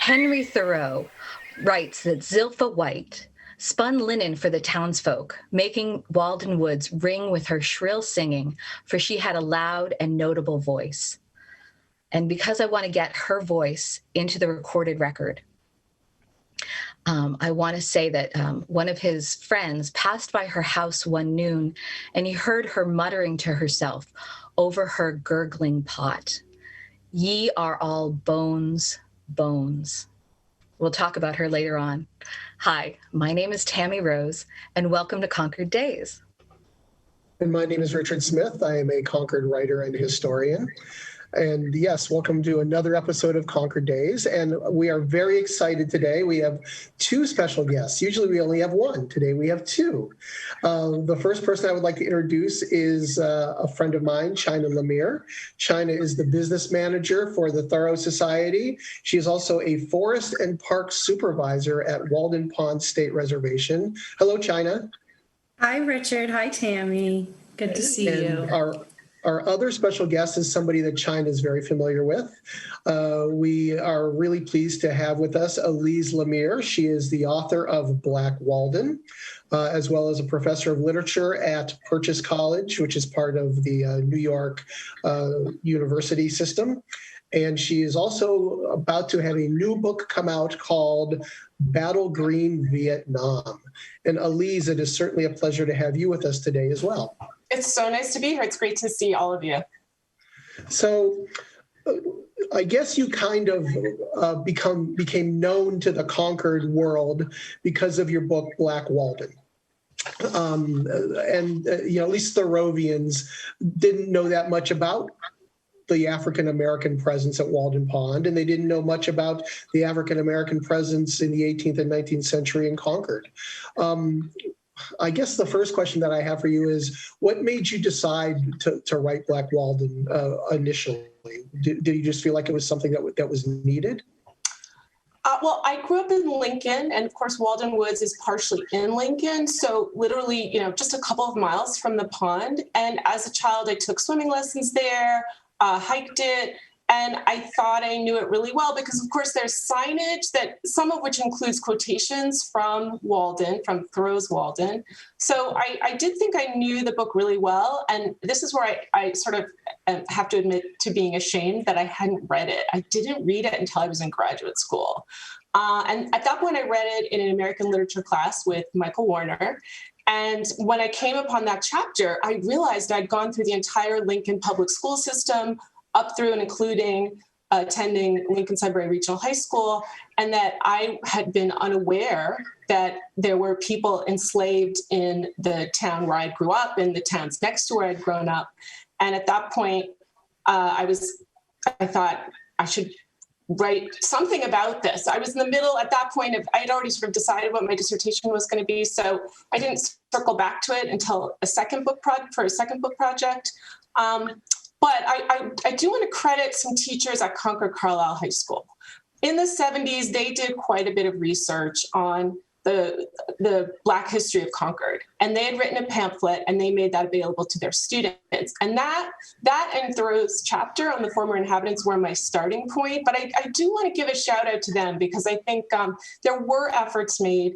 Henry Thoreau writes that Zilpha White spun linen for the townsfolk, making Walden woods ring with her shrill singing, for she had a loud and notable voice. And because I want to get her voice into the recorded record, I want to say that one of his friends passed by her house one noon, and he heard her muttering to herself over her gurgling pot, "Ye are all bones, bones." We'll talk about her later on. Hi, my name is Tammy Rose, and welcome to Concord Days. And my name is Richard Smith. I am a Concord writer and historian. And yes, welcome to another episode of Concord Days. And we are very excited today. We have two special guests. Usually we only have one. Today we have two. The first person I would like to introduce is a friend of mine, Chynna Lemire. Chynna is the business manager for the Thoreau Society. She is also a forest and park supervisor at Walden Pond State Reservation. Hello, Chynna. Hi, Richard. Hi, Tammy. Good to see you. Our other special guest is somebody that Chynna is very familiar with. We are really pleased to have with us Elise Lemire. She is the author of Black Walden, as well as a professor of literature at Purchase College, which is part of the New York university system. And she is also about to have a new book come out called Battle Green Vietnam. And Elise, it is certainly a pleasure to have you with us today as well. It's so nice to be here. It's great to see all of you. So I guess you kind of became known to the Concord world because of your book, Black Walden. At least Thoreauvians didn't know that much about the African-American presence at Walden Pond, and they didn't know much about the African-American presence in the 18th and 19th century in Concord. I guess the first question that I have for you is, what made you decide to write Black Walden initially? Did you just feel like it was something that was needed? Well, I grew up in Lincoln, and of course, Walden Woods is partially in Lincoln. So literally, just a couple of miles from the pond. And as a child, I took swimming lessons there, hiked it. And I thought I knew it really well because, of course, there's signage that some of which includes quotations from Walden, from Thoreau's Walden. So I did think I knew the book really well. And this is where I sort of have to admit to being ashamed that I hadn't read it. I didn't read it until I was in graduate school. And at that point, I read it in an American literature class with Michael Warner. And when I came upon that chapter, I realized I'd gone through the entire Lincoln public school system, up through and including attending Lincoln Sudbury Regional High School, and that I had been unaware that there were people enslaved in the town where I grew up, in the towns next to where I'd grown up. And at that point, I thought I should write something about this. I was in the middle at that point I had already sort of decided what my dissertation was going to be, so I didn't circle back to it until a second book project. But I do want to credit some teachers at Concord Carlisle High School. In the 70s, they did quite a bit of research on the Black history of Concord. And they had written a pamphlet, and they made that available to their students. And that and Thoreau's chapter on the former inhabitants were my starting point. But I do want to give a shout out to them because I think there were efforts made.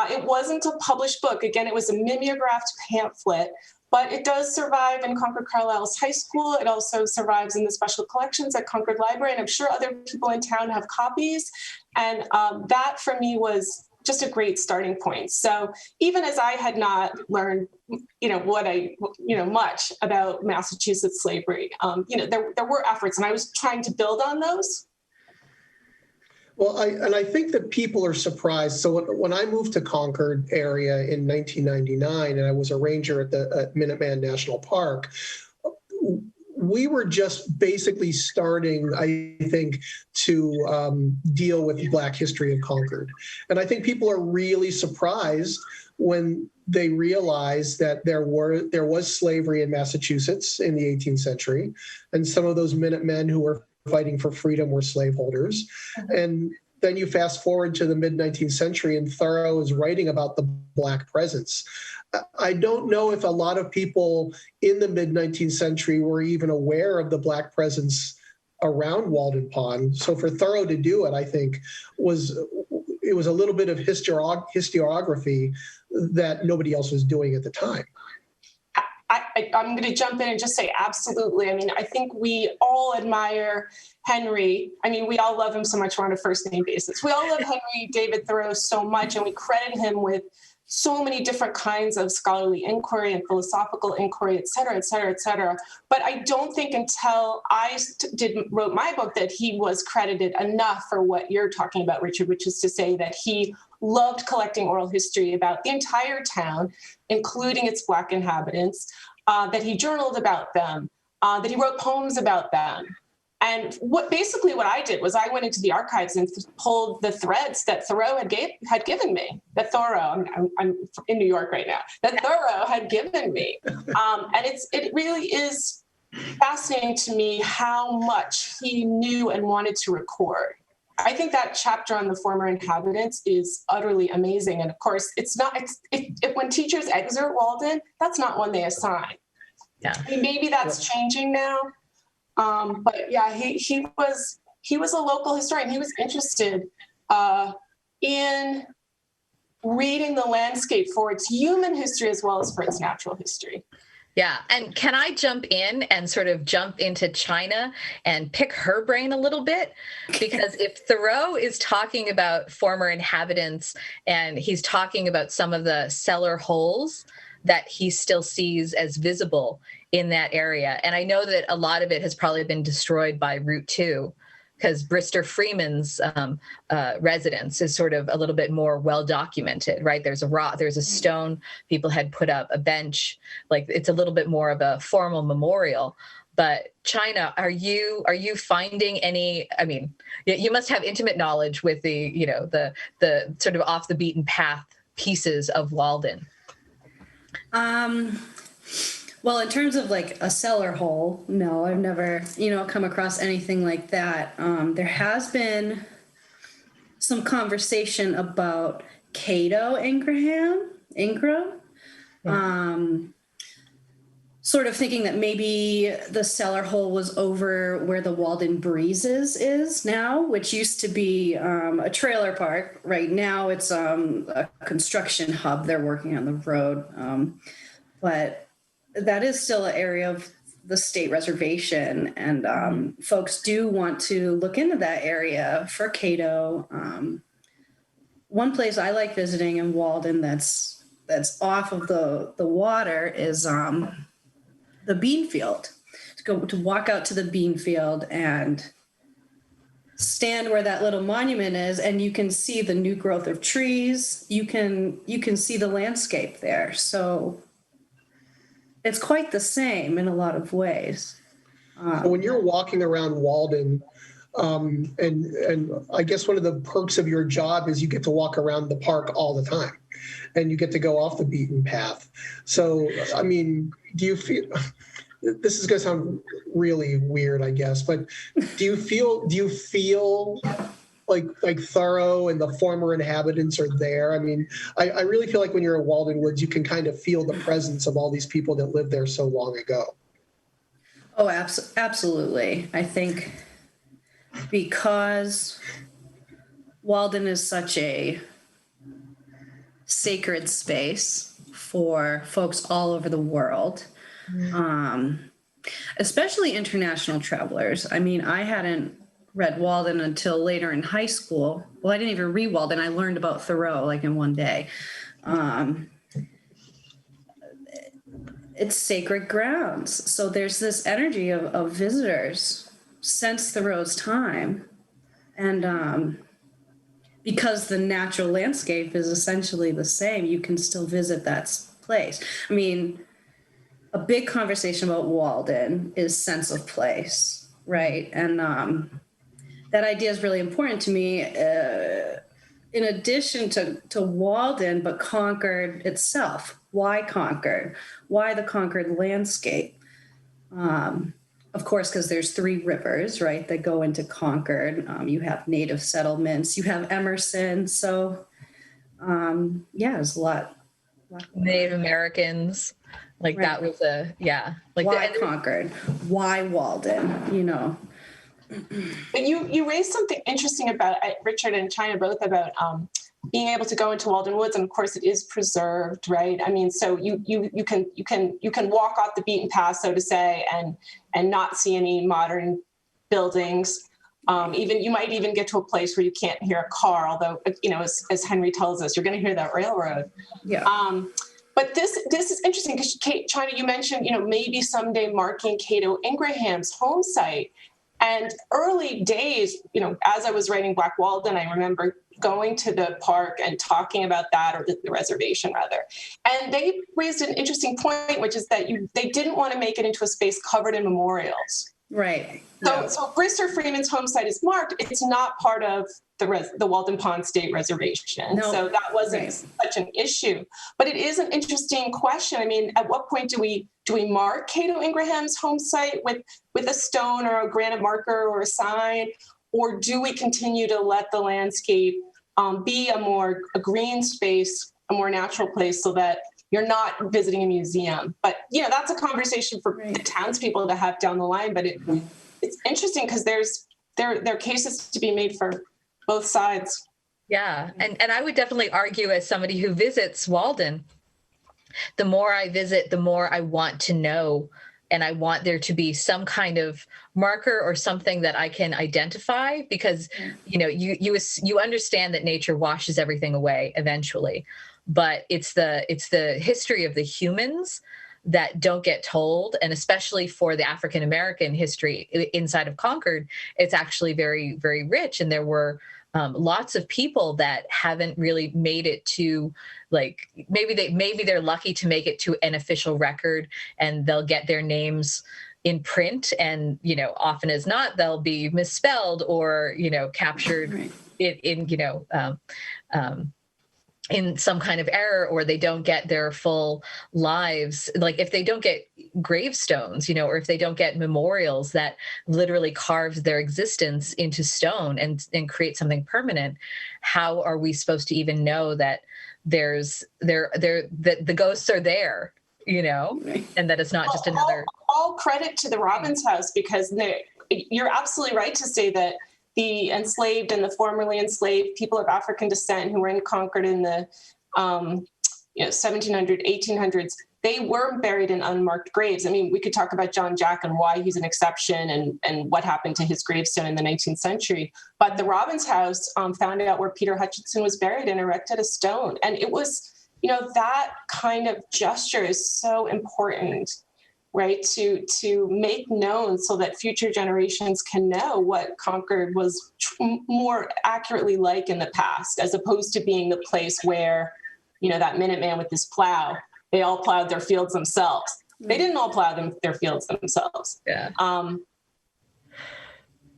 It wasn't a published book. Again, it was a mimeographed pamphlet. But it does survive in Concord Carlisle's high school. It also survives in the special collections at Concord Library. And I'm sure other people in town have copies. And that for me was just a great starting point. So even as I had not learned, much about Massachusetts slavery, there were efforts, and I was trying to build on those. Well, I think that people are surprised. So when I moved to Concord area in 1999, and I was a ranger at Minuteman National Park, we were just basically starting, I think, to deal with the Black history of Concord. And I think people are really surprised when they realize that there was slavery in Massachusetts in the 18th century, and some of those Minutemen who were fighting for freedom were slaveholders. And then you fast forward to the mid-19th century, and Thoreau is writing about the Black presence. I don't know if a lot of people in the mid-19th century were even aware of the Black presence around Walden Pond. So for Thoreau to do it, I think was a little bit of historiography that nobody else was doing at the time. I'm going to jump in and just say absolutely. I mean, I think we all admire Henry. I mean, we all love him so much. We're on a first name basis. We all love Henry David Thoreau so much, and we credit him with so many different kinds of scholarly inquiry and philosophical inquiry, et cetera, et cetera, et cetera. But I don't think until I wrote my book that he was credited enough for what you're talking about, Richard, which is to say that he loved collecting oral history about the entire town, including its Black inhabitants, that he journaled about them, that he wrote poems about them. And what I did was I went into the archives and pulled the threads that Thoreau had given me, that Thoreau, I'm in New York right now, that Thoreau had given me. And it really is fascinating to me how much he knew and wanted to record. I think that chapter on the former inhabitants is utterly amazing. And of course, when teachers excerpt Walden, that's not one they assign. Yeah. I mean, maybe that's changing now. But yeah, he was a local historian. He was interested in reading the landscape for its human history as well as for its natural history. Yeah. And can I jump in and sort of jump into Chynna and pick her brain a little bit? Because if Thoreau is talking about former inhabitants and he's talking about some of the cellar holes that he still sees as visible in that area, and I know that a lot of it has probably been destroyed by Route 2, because Brister Freeman's residence is sort of a little bit more well documented, right? There's a rock, there's a stone, people had put up a bench, like it's a little bit more of a formal memorial. But Chynna, are you finding any? I mean, you must have intimate knowledge with the sort of off the beaten path pieces of Walden. Well, in terms of like a cellar hole, no, I've never, come across anything like that. There has been some conversation about Cato Ingram, sort of thinking that maybe the cellar hole was over where the Walden Breezes is now, which used to be a trailer park. Right now it's a construction hub. They're working on the road. But that is still an area of the state reservation, and folks do want to look into that area for Cato. One place I like visiting in Walden that's off of the water is the bean field. To walk out to the bean field and stand where that little monument is, and you can see the new growth of trees. You can see the landscape there. So it's quite the same in a lot of ways. So when you're walking around Walden, and I guess one of the perks of your job is you get to walk around the park all the time, and you get to go off the beaten path. So, I mean, do you feel, this is going to sound really weird, I guess, but do you feel like Thoreau and the former inhabitants are there? I mean, I really feel like when you're in Walden Woods, you can kind of feel the presence of all these people that lived there so long ago. Oh, absolutely. I think because Walden is such a sacred space for folks all over the world, especially international travelers. I mean, I hadn't read Walden until later in high school. Well, I didn't even read Walden. I learned about Thoreau like in one day. It's sacred grounds. So there's this energy of visitors since Thoreau's time. And because the natural landscape is essentially the same, you can still visit that place. I mean, a big conversation about Walden is sense of place, right? And that idea is really important to me, in addition to Walden, but Concord itself. Why Concord? Why the Concord landscape? Of course, because there's 3 rivers, right, that go into Concord. You have native settlements. You have Emerson. So, there's a lot. Native Americans. Like right. That was like why Concord? Why Walden? But you raised something interesting about Richard and Chynna both about being able to go into Walden Woods, and of course it is preserved, right? I mean, so you can walk off the beaten path, so to say, and not see any modern buildings. Even you might even get to a place where you can't hear a car, although as Henry tells us, you're going to hear that railroad. Yeah. But this is interesting because Chynna, you mentioned maybe someday marking Cato Ingram's home site. And early days, as I was writing Black Walden, I remember going to the park and talking about that, or the reservation rather. And they raised an interesting point, which is that they didn't want to make it into a space covered in memorials. Right. So Brister Freeman's home site is marked. It's not part of the Walden Pond State Reservation. No. So that wasn't such an issue. But it is an interesting question. I mean, at what point do we mark Cato Ingram's home site with a stone or a granite marker or a sign? Or do we continue to let the landscape be a green space, a more natural place, so that you're not visiting a museum? But that's a conversation for the townspeople to have down the line. But it's interesting because there are cases to be made for both sides. Yeah, and I would definitely argue, as somebody who visits Walden, the more I visit, the more I want to know, and I want there to be some kind of marker or something that I can identify, because you understand that nature washes everything away eventually, but it's the history of the humans that don't get told. And especially for the African American history inside of Concord, it's actually very, very rich. And there were lots of people that haven't really made it to, like, maybe they're lucky to make it to an official record, and they'll get their names in print, and often as not they'll be misspelled or captured in some kind of error, or they don't get their full lives. Like if they don't get gravestones, or if they don't get memorials that literally carves their existence into stone and create something permanent, how are we supposed to even know that that the ghosts are there, and that it's not just another. All credit to the Robbins House, because you're absolutely right to say that the enslaved and the formerly enslaved people of African descent who were in Concord in the 1700s, 1800s, they were buried in unmarked graves. I mean, we could talk about John Jack and why he's an exception and what happened to his gravestone in the 19th century. But the Robbins House found out where Peter Hutchinson was buried and erected a stone. And it was, that kind of gesture is so important, right, to make known so that future generations can know what Concord was more accurately like in the past, as opposed to being the place where, that Minuteman with his plow, they all plowed their fields themselves. They didn't all plow their fields themselves. Yeah.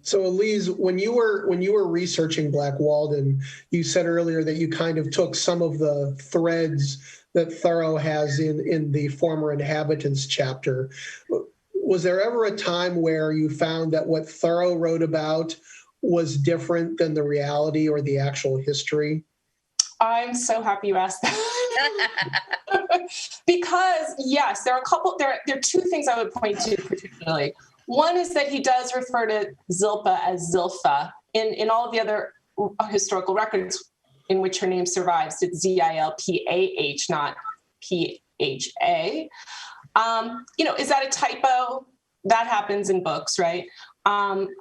So Elise, when you were researching Black Walden, you said earlier that you kind of took some of the threads that Thoreau has in the former inhabitants chapter. Was there ever a time where you found that what Thoreau wrote about was different than the reality or the actual history? I'm so happy you asked that. Because yes, there are two things I would point to particularly. One is that he does refer to Zilpah as Zilpha. In all of the other historical records in which her name survives, it's Zilpah, not Pha. Is that a typo? That happens in books, right?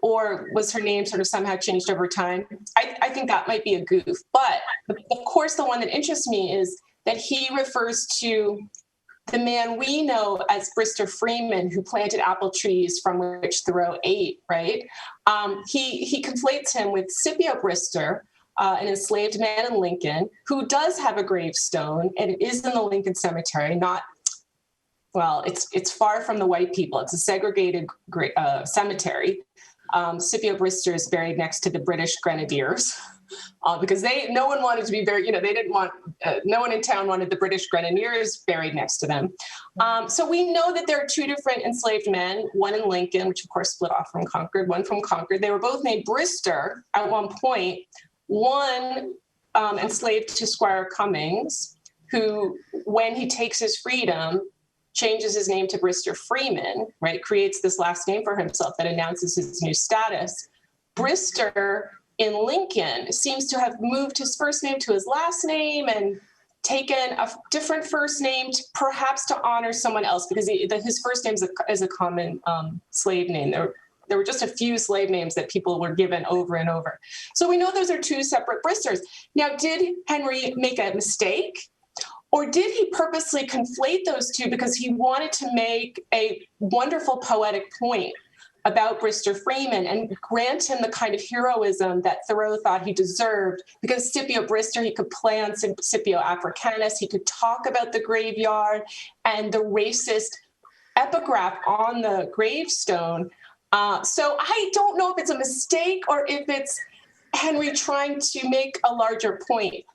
Or was her name sort of somehow changed over time? I think that might be a goof. But of course, the one that interests me is that he refers to the man we know as Brister Freeman, who planted apple trees from which Thoreau ate, right? He conflates him with Scipio Brister, an enslaved man in Lincoln, who does have a gravestone, and it is in the Lincoln Cemetery. It's far from the white people. It's a segregated cemetery. Scipio Brister is buried next to the British Grenadiers. Because no one wanted to be buried, they didn't want, no one in town wanted the British Grenadiers buried next to them. So we know that there are two different enslaved men, one in Lincoln, which of course split off from Concord, one from Concord. They were both named Brister at one point. One enslaved to Squire Cummings, who, when he takes his freedom, changes his name to Brister Freeman, right? Creates this last name for himself that announces his new status. Brister in Lincoln seems to have moved his first name to his last name and taken a different first name, perhaps to honor someone else, because his first name is a common slave name. There were just a few slave names that people were given over and over. So we know those are two separate Bristers. Now, did Henry make a mistake? Or did he purposely conflate those two because he wanted to make a wonderful poetic point about Brister Freeman and grant him the kind of heroism that Thoreau thought he deserved? Because Scipio Brister, he could play on Scipio Africanus, he could talk about the graveyard and the racist epigraph on the gravestone. So I don't know if it's a mistake or if it's Henry trying to make a larger point.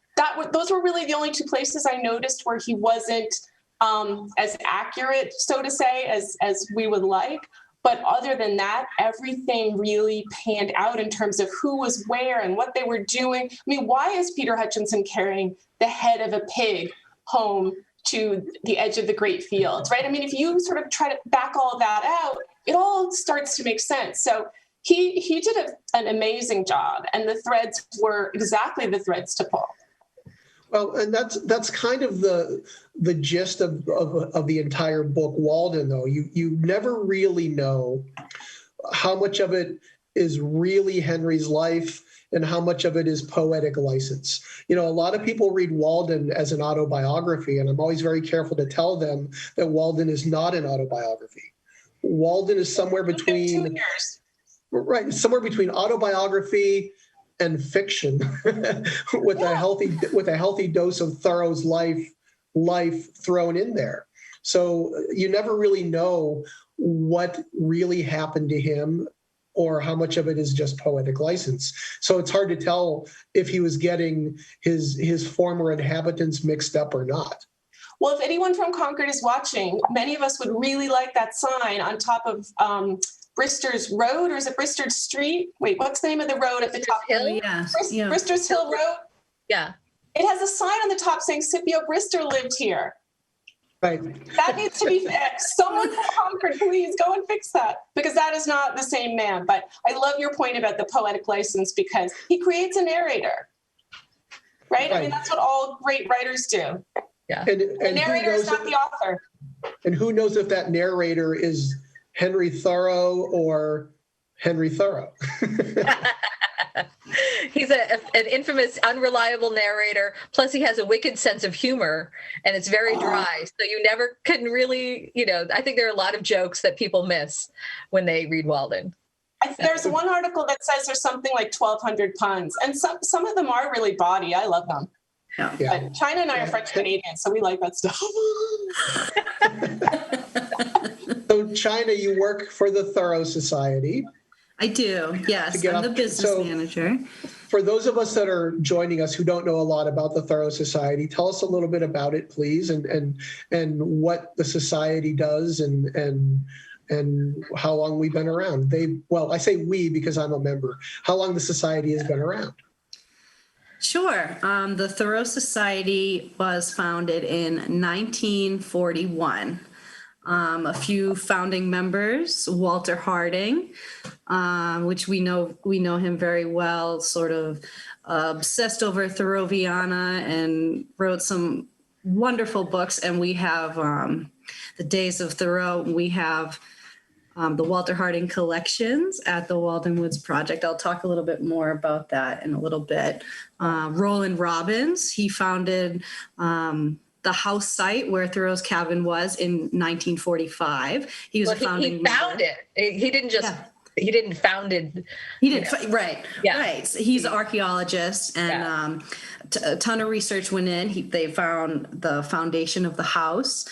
Those were really the only two places I noticed where he wasn't as accurate, so to say, as we would like. But other than that, everything really panned out in terms of who was where and what they were doing. I mean, why is Peter Hutchinson carrying the head of a pig home to the edge of the great fields, right? I mean, if you sort of try to back all of that out, it all starts to make sense. So he did an amazing job, and the threads were exactly the threads to pull. Well, and that's kind of the gist of the entire book, Walden, though. You never really know how much of it is really Henry's life and how much of it is poetic license. You know, a lot of people read Walden as an autobiography, and I'm always very careful to tell them that Walden is not an autobiography. Walden is somewhere between, right, somewhere between autobiography and fiction, with a healthy dose of Thoreau's life thrown in there. So you never really know what really happened to him or how much of it is just poetic license. So it's hard to tell if he was getting his former inhabitants mixed up or not. Well, if anyone from Concord is watching, many of us would really like that sign on top of Brister's Road, or is it Brister's Street? Wait, what's the name of the road at the top? Hill? Yes. Yeah. Brister's Hill Road? Yeah. It has a sign on the top saying Scipio Brister lived here. Right. That needs to be fixed. Someone from Concord, please go and fix that, because that is not the same man. But I love your point about the poetic license, because he creates a narrator, right? I mean, that's what all great writers do. Yeah. And the narrator is not the author. And who knows if that narrator is Henry Thoreau or Henry Thoreau. He's an infamous, unreliable narrator. Plus, he has a wicked sense of humor, and it's very dry. So you never can really, I think there are a lot of jokes that people miss when they read Walden. There's one article that says there's something like 1,200 puns, and some of them are really bawdy. I love them. Yeah. But Chynna and I are French Canadian, so we like that stuff. So, Chynna, you work for the Thoreau Society. I do, yes. I'm the business manager. For those of us that are joining us who don't know a lot about the Thoreau Society, tell us a little bit about it, please, and what the society does and how long we've been around. I say we because I'm a member. How long the society has been around? Sure. The Thoreau Society was founded in 1941. A few founding members, Walter Harding, which we know him very well, sort of obsessed over Thoreauviana and wrote some wonderful books. And we have The Days of Thoreau. We have the Walter Harding collections at the Walden Woods Project. I'll talk a little bit more about that in a little bit. Roland Robbins, he founded the house site where Thoreau's cabin was in 1945. He was a founding he found it. He didn't just. Yeah. He didn't found it. He didn't. Right. Yeah. Right. So he's an archaeologist, and a ton of research went in. They found the foundation of the house,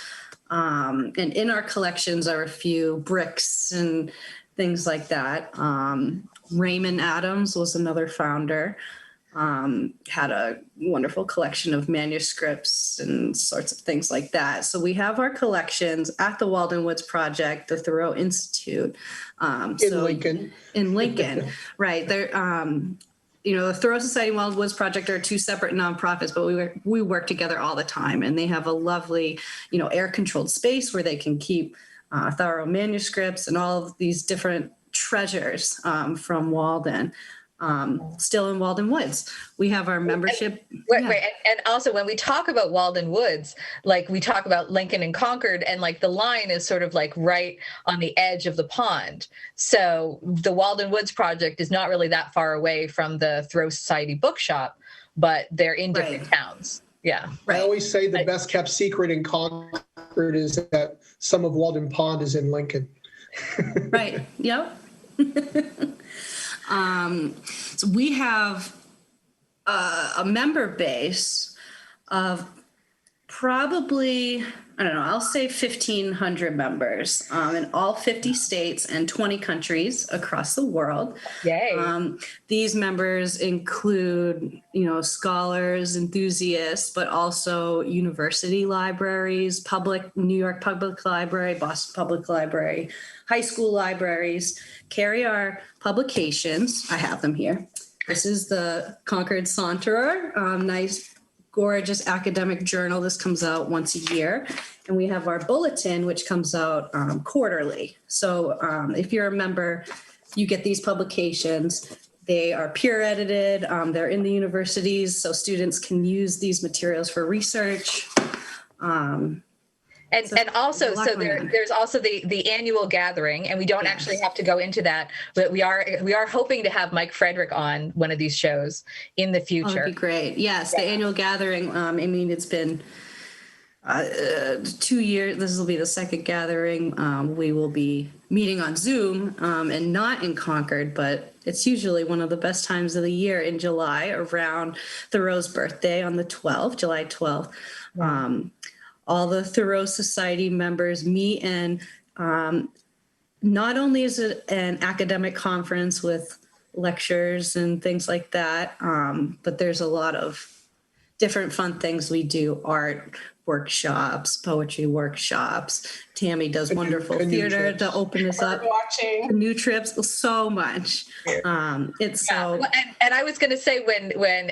and in our collections are a few bricks and things like that. Raymond Adams was another founder. Had a wonderful collection of manuscripts and sorts of things like that. So we have our collections at the Walden Woods Project, the Thoreau Institute. In Lincoln. In Lincoln, right. There, the Thoreau Society and Walden Woods Project are two separate nonprofits, but we work together all the time, and they have a lovely, air-controlled space where they can keep Thoreau manuscripts and all of these different treasures from Walden. Still in Walden Woods. We have our membership. Right. And also when we talk about Walden Woods, like we talk about Lincoln and Concord, and like the line is sort of like right on the edge of the pond. So the Walden Woods Project is not really that far away from the Thoreau Society bookshop, but they're in different towns. Yeah. Right. I always say the best kept secret in Concord is that some of Walden Pond is in Lincoln. Right. Yep. So we have a member base of probably, I don't know, I'll say 1,500 members in all 50 states and 20 countries across the world. Yay. These members include, scholars, enthusiasts, but also university libraries, New York Public Library, Boston Public Library, high school libraries, carry our publications. I have them here. This is the Concord Saunterer, nice, gorgeous academic journal. This comes out once a year. And we have our bulletin, which comes out quarterly. So if you're a member, you get these publications. They are peer edited. They're in the universities, so students can use these materials for research. And also, so there's also the annual gathering, and we don't actually have to go into that, but we are hoping to have Mike Frederick on one of these shows in the future. Oh, that'd be great. Yes, the annual gathering. It's been 2 years. This will be the second gathering. We will be meeting on Zoom and not in Concord, but it's usually one of the best times of the year in July, around Thoreau's birthday on the 12th, July 12th. All the Thoreau Society members meet, and not only is it an academic conference with lectures and things like that, but there's a lot of different fun things we do: art workshops, poetry workshops. Tammy does wonderful theater to open us up. New trips, so much. It's so. And I was going to say, when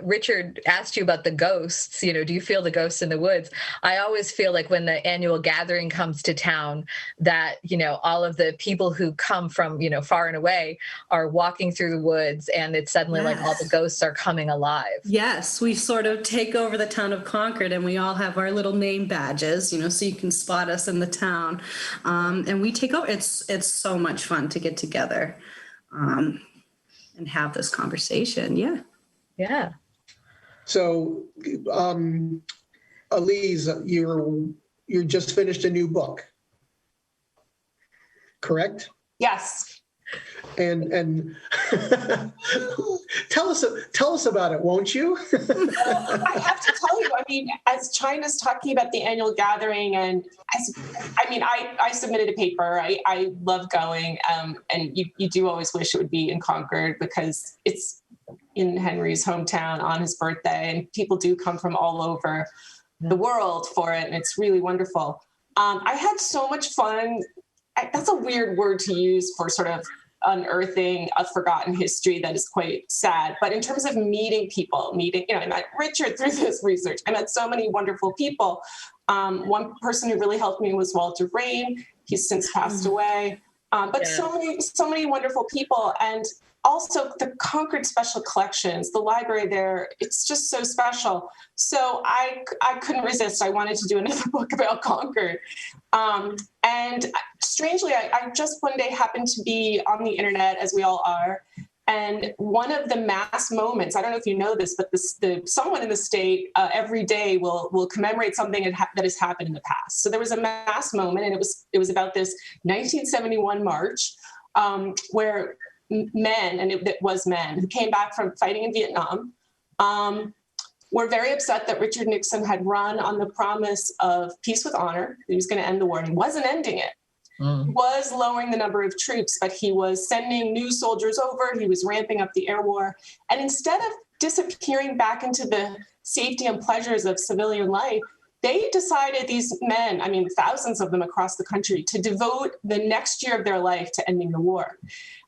Richard asked you about the ghosts, do you feel the ghosts in the woods? I always feel like when the annual gathering comes to town, that all of the people who come from far and away are walking through the woods, and it's suddenly like all the ghosts are coming alive. Yes, we sort of take over the town of Concord, and we all have our little name badges, so you can spot us in the town, and we take over. It's so much fun to get together and have this conversation. Yeah. So, Elise, you just finished a new book, correct? Yes. And tell us about it, won't you? Well, I have to tell you, as Chynna's talking about the annual gathering, and I submitted a paper. I love going, and you do always wish it would be in Concord, because it's in Henry's hometown on his birthday, and people do come from all over the world for it, and it's really wonderful. I had so much fun. That's a weird word to use for sort of unearthing a forgotten history that is quite sad. But in terms of meeting people, I met Richard through this research. I met so many wonderful people. One person who really helped me was Walter Rain. He's since passed away. But so many wonderful people. And also the Concord Special Collections, the library there, it's just so special. So I couldn't resist. I wanted to do another book about Concord. And strangely, I just one day happened to be on the internet, as we all are. And one of the mass moments, I don't know if you know this, but someone in the state every day will commemorate something that has happened in the past. So there was a mass moment, and it was about this 1971 march where men, and it was men, who came back from fighting in Vietnam, were very upset that Richard Nixon had run on the promise of peace with honor. He was going to end the war, and he wasn't ending it. He was lowering the number of troops, but he was sending new soldiers over. He was ramping up the air war. And instead of disappearing back into the safety and pleasures of civilian life, they decided, these men, I mean, thousands of them across the country, to devote the next year of their life to ending the war.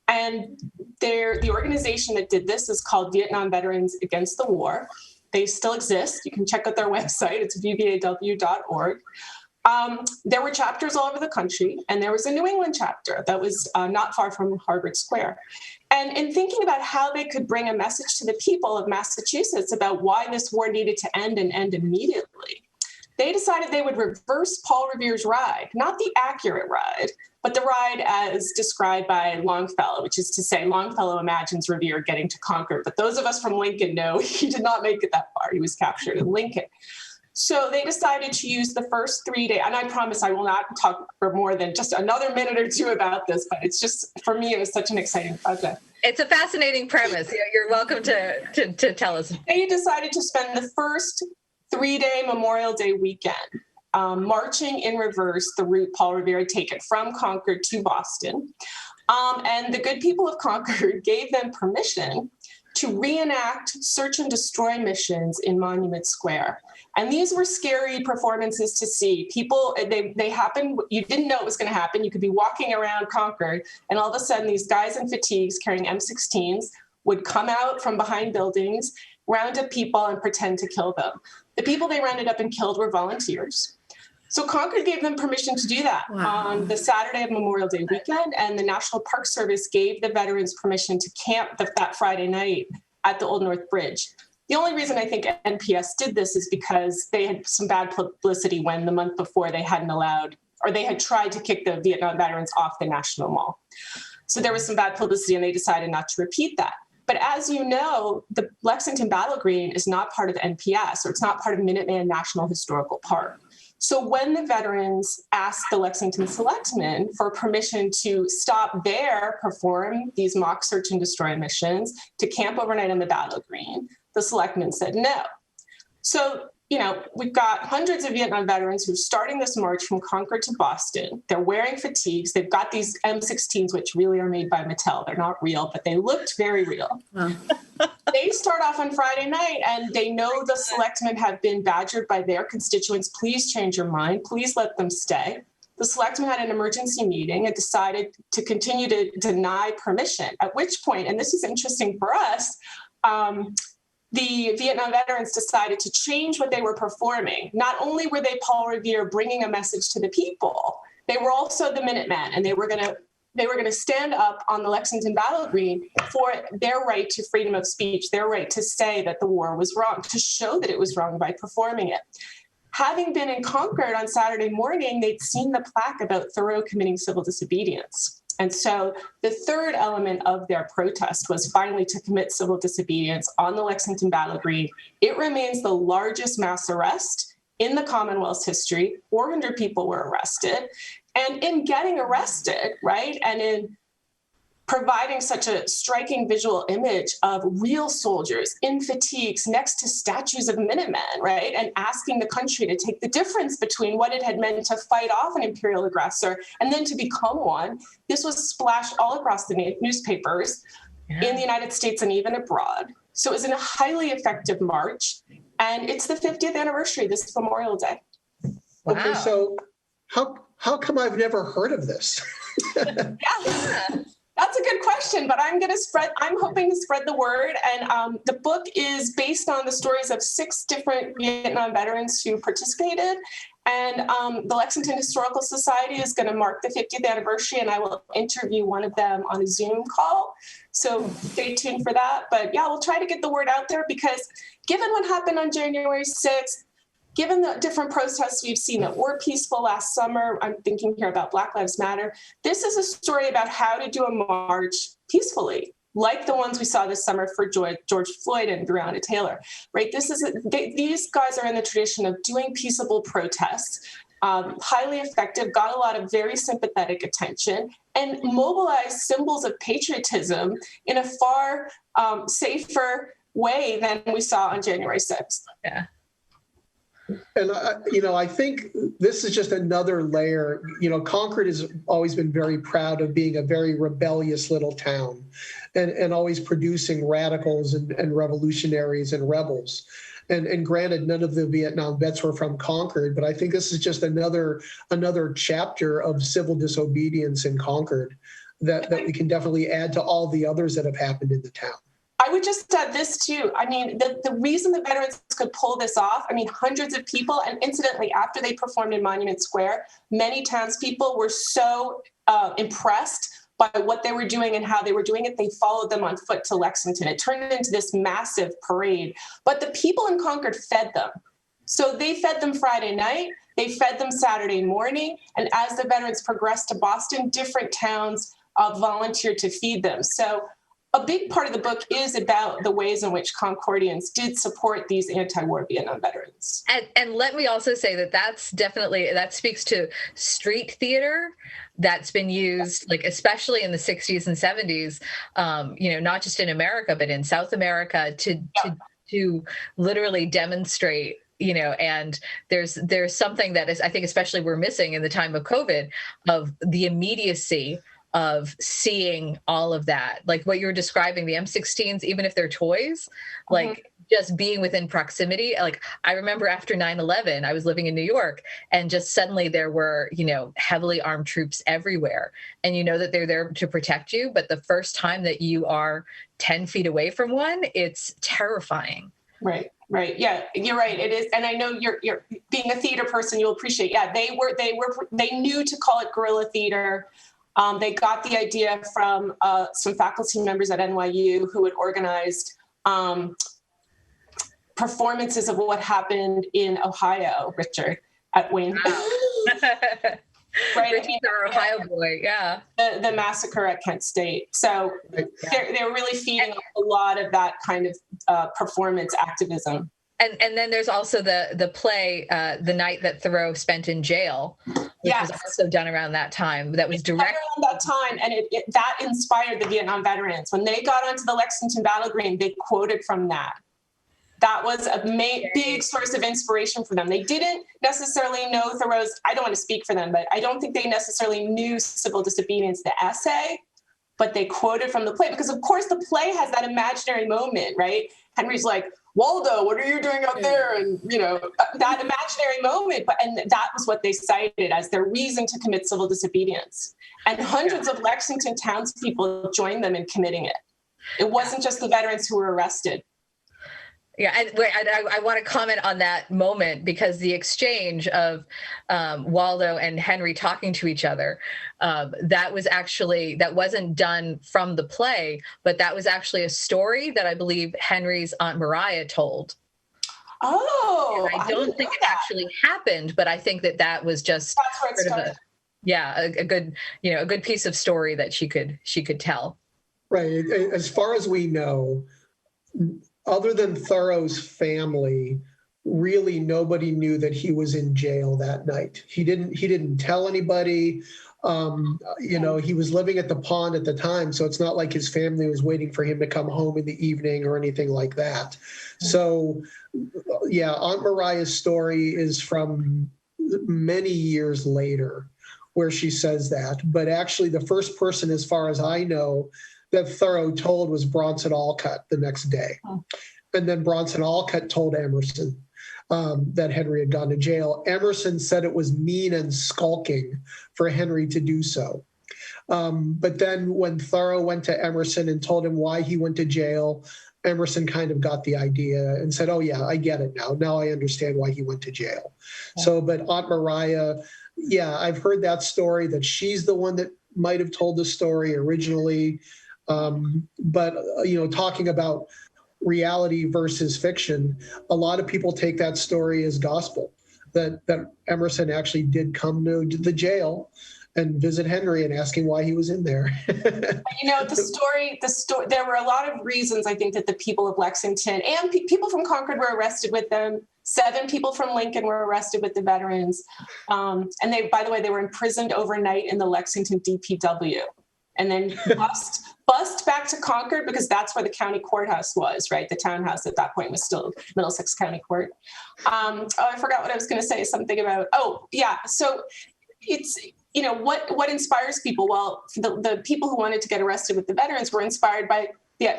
And the organization that did this is called Vietnam Veterans Against the War. They still exist. You can check out their website. It's vvaw.org. There were chapters all over the country, and there was a New England chapter that was not far from Harvard Square. And in thinking about how they could bring a message to the people of Massachusetts about why this war needed to end and end immediately, they decided they would reverse Paul Revere's ride, not the accurate ride, but the ride as described by Longfellow, which is to say Longfellow imagines Revere getting to Concord. But those of us from Lincoln know he did not make it that far. He was captured in Lincoln. So they decided to use the first 3 days, and I promise I will not talk for more than just another minute or two about this, but it's just, for me, it was such an exciting project. It's a fascinating premise. You're welcome to tell us. They decided to spend the first 3-day Memorial Day weekend marching in reverse the route Paul Revere had taken from Concord to Boston. And the good people of Concord gave them permission to reenact search and destroy missions in Monument Square. And these were scary performances to see. People, they happened, you didn't know it was going to happen. You could be walking around Concord, and all of a sudden these guys in fatigues carrying M16s would come out from behind buildings, round up people, and pretend to kill them. The people they rounded up and killed were volunteers. So Concord gave them permission to do that on the Saturday of Memorial Day weekend, and the National Park Service gave the veterans permission to camp that Friday night at the Old North Bridge. The only reason I think NPS did this is because they had some bad publicity when the month before they hadn't allowed, or they had tried to kick the Vietnam veterans off the National Mall. So there was some bad publicity, and they decided not to repeat that. But as you know, the Lexington Battle Green is not part of NPS, or it's not part of Minuteman National Historical Park. So when the veterans asked the Lexington Selectmen for permission to stop there, perform these mock search and destroy missions, to camp overnight on the Battle Green, the Selectmen said no. So, you know, we've got hundreds of Vietnam veterans who are starting this march from Concord to Boston. They're wearing fatigues. They've got these M16s, which really are made by Mattel. They're not real, but they looked very real. Wow. They start off on Friday night, and they know the selectmen have been badgered by their constituents. Please change your mind. Please let them stay. The selectmen had an emergency meeting and decided to continue to deny permission, at which point, and this is interesting for us, the Vietnam veterans decided to change what they were performing. Not only were they Paul Revere bringing a message to the people, they were also the Minutemen, and they were going to stand up on the Lexington Battle Green for their right to freedom of speech, their right to say that the war was wrong, to show that it was wrong by performing it. Having been in Concord on Saturday morning, they'd seen the plaque about Thoreau committing civil disobedience. And so the third element of their protest was finally to commit civil disobedience on the Lexington Battle Green. It remains the largest mass arrest in the Commonwealth's history. 400 people were arrested. And in getting arrested, right, and in providing such a striking visual image of real soldiers in fatigues next to statues of Minutemen, right, and asking the country to take the difference between what it had meant to fight off an imperial aggressor and then to become one, this was splashed all across the newspapers in the United States and even abroad. So it was a highly effective march, and it's the 50th anniversary this Memorial Day. Wow. Okay, so how come I've never heard of this? That's a good question, but I'm hoping to spread the word. And the book is based on the stories of 6 different Vietnam veterans who participated. And the Lexington Historical Society is going to mark the 50th anniversary, and I will interview one of them on a Zoom call. So stay tuned for that. But yeah, we'll try to get the word out there, because given what happened on January 6th, given the different protests we've seen that were peaceful last summer, I'm thinking here about Black Lives Matter, this is a story about how to do a march peacefully, like the ones we saw this summer for George Floyd and Breonna Taylor, right? These guys are in the tradition of doing peaceable protests, highly effective, got a lot of very sympathetic attention, and mobilized symbols of patriotism in a far safer way than we saw on January 6th. Yeah. And, I think this is just another layer. Concord has always been very proud of being a very rebellious little town and always producing radicals and revolutionaries and rebels. And granted, none of the Vietnam vets were from Concord, but I think this is just another chapter of civil disobedience in Concord that we can definitely add to all the others that have happened in the town. I would just add this too. I mean, the reason the veterans could pull this off, I mean, hundreds of people, and incidentally, after they performed in Monument Square, many townspeople were so impressed by what they were doing and how they were doing it, they followed them on foot to Lexington. It turned into this massive parade. But the people in Concord fed them. So they fed them Friday night, they fed them Saturday morning, and as the veterans progressed to Boston, different towns volunteered to feed them. So a big part of the book is about the ways in which Concordians did support these anti-war Vietnam veterans. And let me also say that speaks to street theater that's been used, like especially in the 60s and 70s, not just in America, but in South America to literally demonstrate, and there's something that is, I think, especially we're missing in the time of COVID, of the immediacy of seeing all of that, like what you were describing, the M16s, even if they're toys, like just being within proximity. Like I remember after 9/11, I was living in New York, and just suddenly there were, heavily armed troops everywhere, and that they're there to protect you. But the first time that you are 10 feet away from one, it's terrifying. Right. Yeah, you're right. It is. And I know you're being a theater person, you'll appreciate. Yeah, they knew to call it guerrilla theater. They got the idea from some faculty members at NYU who had organized performances of what happened in Ohio, Richard, at Wayne. Wow. Right, Richard's our Ohio boy, yeah. The massacre at Kent State. So they were really feeding a lot of that kind of performance activism. And then there's also the play, The Night That Thoreau Spent in Jail, which was also done around that time. That was direct around that time, and that inspired the Vietnam veterans. When they got onto the Lexington Battle Green, they quoted from that. That was a big source of inspiration for them. They didn't necessarily know Thoreau's, I don't want to speak for them, but I don't think they necessarily knew Civil Disobedience, the essay, but they quoted from the play because, of course, the play has that imaginary moment, right? Henry's like, Waldo, what are you doing out there? And, that imaginary moment. And that was what they cited as their reason to commit civil disobedience. And hundreds of Lexington townspeople joined them in committing it. It wasn't just the veterans who were arrested. Yeah, I want to comment on that moment because the exchange of Waldo and Henry talking to each other, that wasn't done from the play, but that was actually a story that I believe Henry's Aunt Maria told. Oh, and I don't think it actually happened, but I think that was just sort of a good piece of story that she could tell. Right. As far as we know, other than Thoreau's family, really nobody knew that he was in jail that night. He didn't tell anybody. He was living at the pond at the time, so it's not like his family was waiting for him to come home in the evening or anything like that. So, yeah, Aunt Maria's story is from many years later where she says that. But actually, the first person, as far as I know, that Thoreau told was Bronson Alcott the next day. And then Bronson Alcott told Emerson that Henry had gone to jail. Emerson said it was mean and skulking for Henry to do so. But then when Thoreau went to Emerson and told him why he went to jail, Emerson kind of got the idea and said, oh, yeah, I get it now. Now I understand why he went to jail. So, but Aunt Maria, yeah, I've heard that story, that she's the one that might have told the story originally. But talking about reality versus fiction, a lot of people take that story as gospel, that Emerson actually did come to the jail and visit Henry and ask him why he was in there. The story, there were a lot of reasons, I think, that the people of Lexington and people from Concord were arrested with them. 7 people from Lincoln were arrested with the veterans. And by the way, they were imprisoned overnight in the Lexington DPW. And then bust back to Concord because that's where the county courthouse was, right? The townhouse at that point was still Middlesex County Court. I forgot what I was going to say, something about, so it's, what inspires people? Well, the people who wanted to get arrested with the veterans were inspired by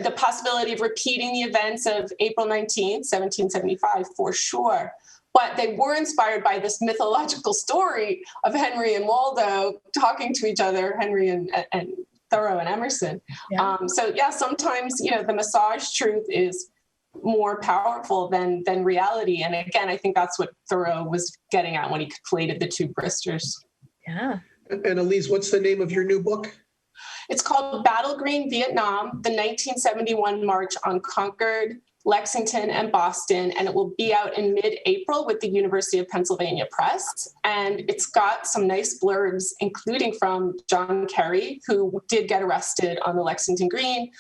the possibility of repeating the events of April 19th, 1775, for sure. But they were inspired by this mythological story of Henry and Waldo talking to each other, Henry and Thoreau and Emerson. Yeah. Sometimes, the massage truth is more powerful than reality. And again, I think that's what Thoreau was getting at when he conflated the two Bristers. Yeah. And Elise, what's the name of your new book? It's called Battle Green, Vietnam, the 1971 March on Concord, Lexington, and Boston, and it will be out in mid-April with the University of Pennsylvania Press. And it's got some nice blurbs, including from John Kerry, who did get arrested on the Lexington Green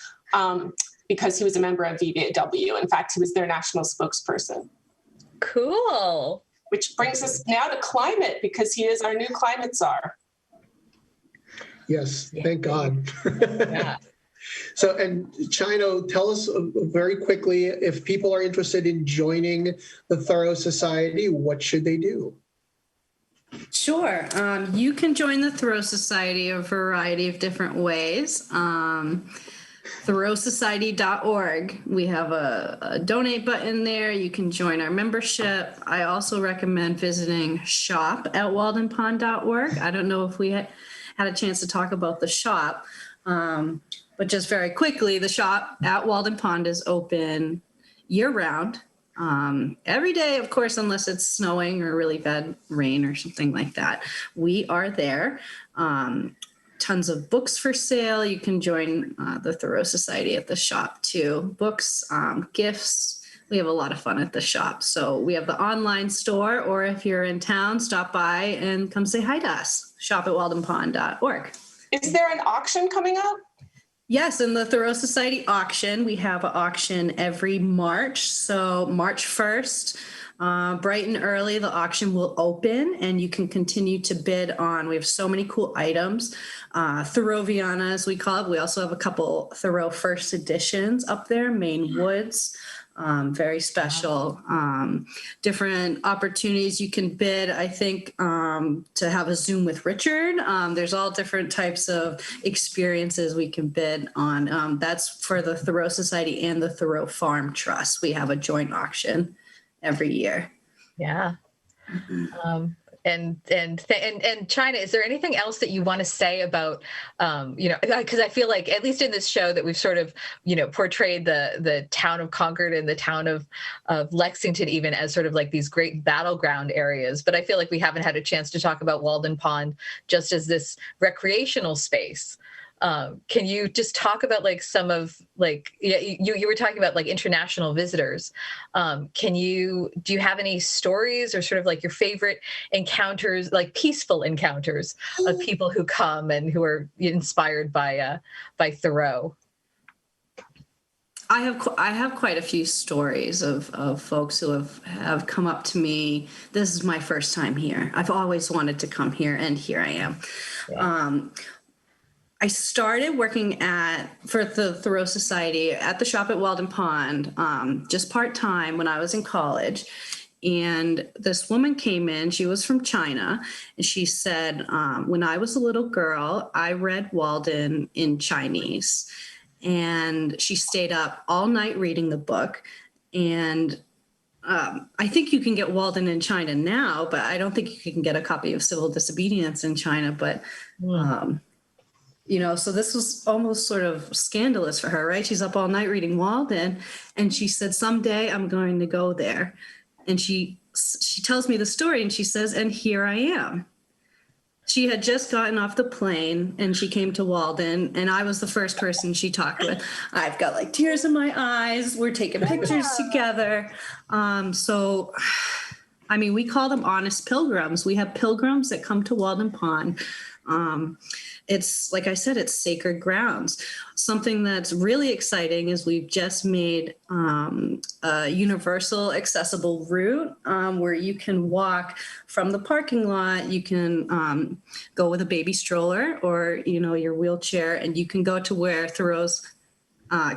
because he was a member of VVAW. In fact, he was their national spokesperson. Cool. Which brings us now to climate, because he is our new climate czar. Yes, thank God. Yeah. So, and Chynna, tell us very quickly, if people are interested in joining the Thoreau Society, what should they do? Sure. You can join the Thoreau Society a variety of different ways. ThoreauSociety.org. We have a donate button there. You can join our membership. I also recommend visiting shop@waldenpond.org. I don't know if we had a chance to talk about the shop. But just very quickly, the shop at Walden Pond is open year-round, every day, of course, unless it's snowing or really bad rain or something like that. We are there. Tons of books for sale. You can join the Thoreau Society at the shop too. Books, gifts. We have a lot of fun at the shop. So we have the online store, or if you're in town, stop by and come say hi to us. Shop@waldenpond.org. Is there an auction coming up? Yes, in the Thoreau Society auction, we have an auction every March. So March 1st, bright and early, the auction will open and you can continue to bid on. We have so many cool items. Thoreauviana, as we call it. We also have a couple Thoreau first editions up there, Maine Woods. Very special, different opportunities you can bid. I think to have a Zoom with Richard. There's all different types of experiences we can bid on. That's for the Thoreau Society and the Thoreau Farm Trust. We have a joint auction every year. Yeah. And Chynna, is there anything else that you want to say about, because I feel like, at least in this show, that we've sort of, portrayed the town of Concord and the town of Lexington even as sort of like these great battleground areas. But I feel like we haven't had a chance to talk about Walden Pond just as this recreational space. Can you just talk about like some of you were talking about like international visitors. Do you have any stories or sort of like your favorite encounters, like peaceful encounters of people who come and who are inspired by Thoreau? I have quite a few stories of folks who have come up to me. This is my first time here. I've always wanted to come here, and here I am. Yeah. I started working for the Thoreau Society at the shop at Walden Pond, just part-time when I was in college. And this woman came in, she was from China, and she said, when I was a little girl, I read Walden in Chinese. And she stayed up all night reading the book. And I think you can get Walden in China now, but I don't think you can get a copy of Civil Disobedience in China. But so this was almost sort of scandalous for her, right? She's up all night reading Walden, and she said, someday I'm going to go there. And she tells me the story, and she says, and here I am. She had just gotten off the plane, and she came to Walden, and I was the first person she talked with. I've got like tears in my eyes. We're taking pictures together. We call them honest pilgrims. We have pilgrims that come to Walden Pond. It's, like I said, it's sacred grounds. Something that's really exciting is we've just made a universal accessible route where you can walk from the parking lot. You can go with a baby stroller or, your wheelchair, and you can go to where Thoreau's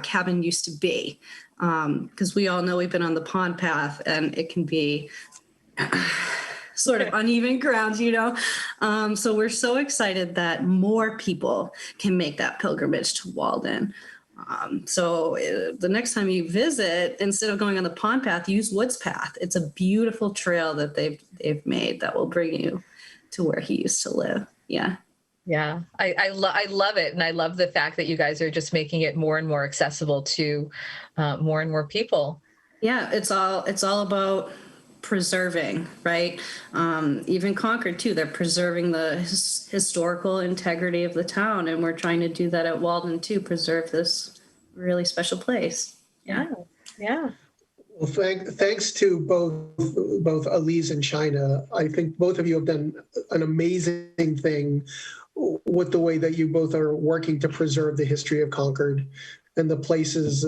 cabin used to be. Because we all know we've been on the pond path, and it can be sort of uneven grounds, So we're so excited that more people can make that pilgrimage to Walden. The next time you visit, instead of going on the pond path, use Woods Path. It's a beautiful trail that they've made that will bring you to where he used to live. Yeah. Yeah, I love it. And I love the fact that you guys are just making it more and more accessible to more and more people. Yeah, it's all about preserving, right? Even Concord too, they're preserving the historical integrity of the town. And we're trying to do that at Walden too, preserve this really special place. Yeah. Yeah. Well, thanks to both Elise and Chynna. I think both of you have done an amazing thing with the way that you both are working to preserve the history of Concord and the places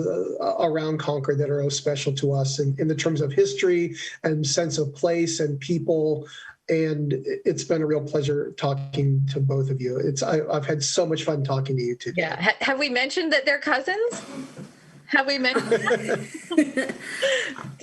around Concord that are so special to us in the terms of history and sense of place and people. And it's been a real pleasure talking to both of you. I've had so much fun talking to you today. Yeah. Have we mentioned that they're cousins? Have we mentioned that?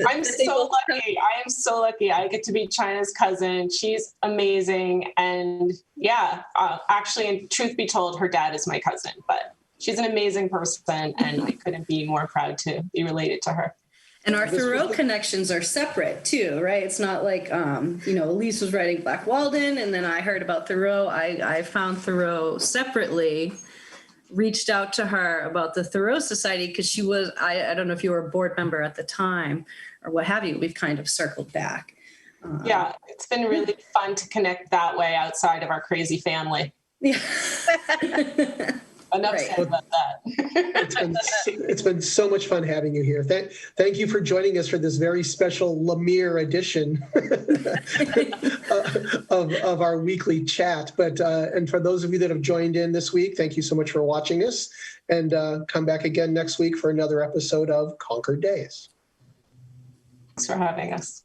I'm so lucky. I am so lucky. I get to be Chynna's cousin. She's amazing. And yeah, actually, and truth be told, her dad is my cousin, but she's an amazing person. And I couldn't be more proud to be related to her. And our Thoreau connections are separate too, right? It's not like, Elise was writing Black Walden and then I heard about Thoreau. I found Thoreau separately, reached out to her about the Thoreau Society because she was, I don't know if you were a board member at the time or what have you. We've kind of circled back. Yeah, it's been really fun to connect that way outside of our crazy family. Yeah. Enough said about that. It's been so much fun having you here. Thank you for joining us for this very special Lemire edition of our weekly chat. And for those of you that have joined in this week, thank you so much for watching us. And come back again next week for another episode of Concord Days. Thanks for having us.